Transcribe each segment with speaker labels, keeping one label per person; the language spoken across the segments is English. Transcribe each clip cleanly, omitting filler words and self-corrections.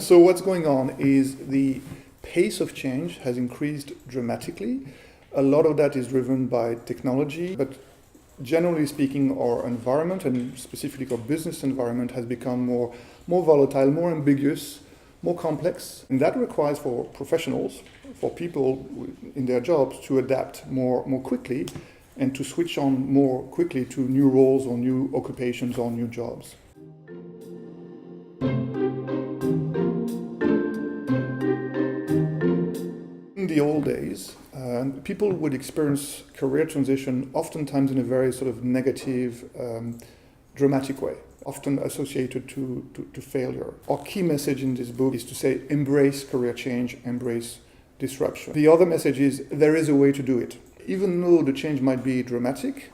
Speaker 1: So what's going on is the pace of change has increased dramatically. A lot of that is driven by technology, but generally speaking, our environment, and specifically our business environment, has become more volatile, more ambiguous, more complex. And that requires for professionals, for people in their jobs, to adapt more quickly and to switch on more quickly to new roles or new occupations or new jobs. In the old days, people would experience career transition oftentimes in a very sort of negative, dramatic way, often associated to failure. Our key message in this book is to say, embrace career change, embrace disruption. The other message is, there is a way to do it. Even though the change might be dramatic,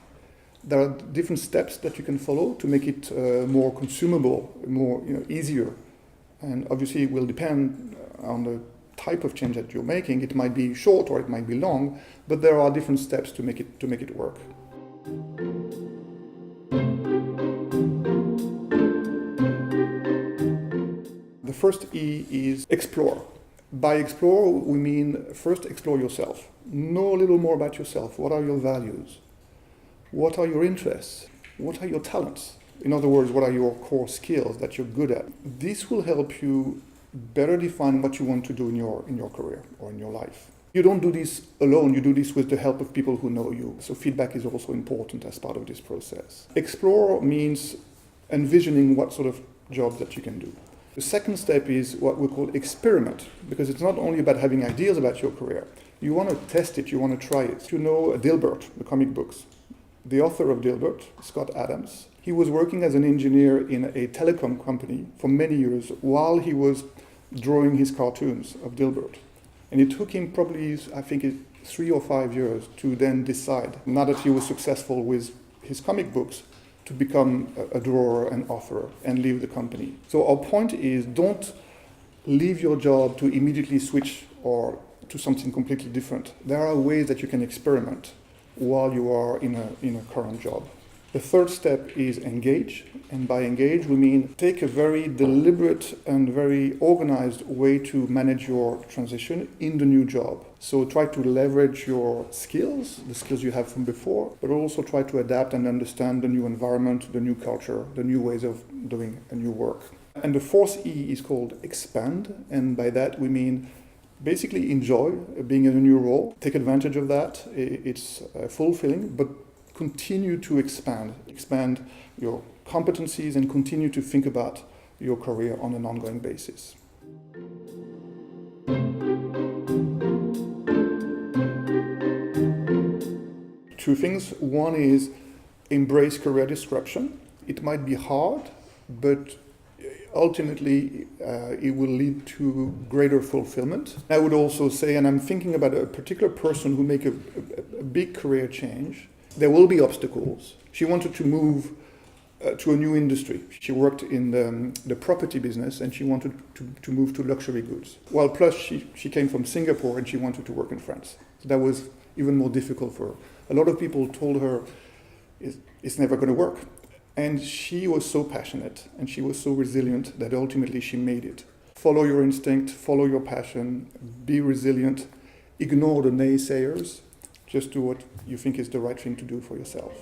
Speaker 1: there are different steps that you can follow to make it more consumable, more easier. And obviously it will depend on the type of change that you're making. It might be short or it might be long, but there are different steps to make it work. The first E is explore. By explore, we mean first explore yourself. Know a little more about yourself. What are your values? What are your interests? What are your talents? In other words, what are your core skills that you're good at? This will help you better define what you want to do in your career or in your life. You don't do this alone, you do this with the help of people who know you. So feedback is also important as part of this process. Explore means envisioning what sort of jobs that you can do. The second step is what we call experiment, because it's not only about having ideas about your career. You want to test it, you want to try it. You know Dilbert, the comic books. The author of Dilbert, Scott Adams, he was working as an engineer in a telecom company for many years while he was drawing his cartoons of Dilbert. And it took him probably, I think, 3 or 5 years to then decide, now that he was successful with his comic books, to become a drawer and author and leave the company. So our point is, don't leave your job to immediately switch or to something completely different. There are ways that you can experiment while you are in a current job. The third step is engage, and by engage we mean take a very deliberate and very organized way to manage your transition in the new job. So try to leverage your skills, the skills you have from before, but also try to adapt and understand the new environment, the new culture, the new ways of doing a new work. And the fourth E is called expand, and by that we mean basically enjoy being in a new role, take advantage of that. It's fulfilling, but continue to expand your competencies and continue to think about your career on an ongoing basis. Two things. One is embrace career disruption. It might be hard, but ultimately it will lead to greater fulfillment. I would also say, and I'm thinking about a particular person who make a big career change, there will be obstacles. She wanted to move to a new industry. She worked in the property business and she wanted to move to luxury goods. Well, plus she came from Singapore and she wanted to work in France. So that was even more difficult for her. A lot of people told her it's never going to work. And she was so passionate and she was so resilient that ultimately she made it. Follow your instinct, follow your passion, be resilient, ignore the naysayers. Just do what you think is the right thing to do for yourself.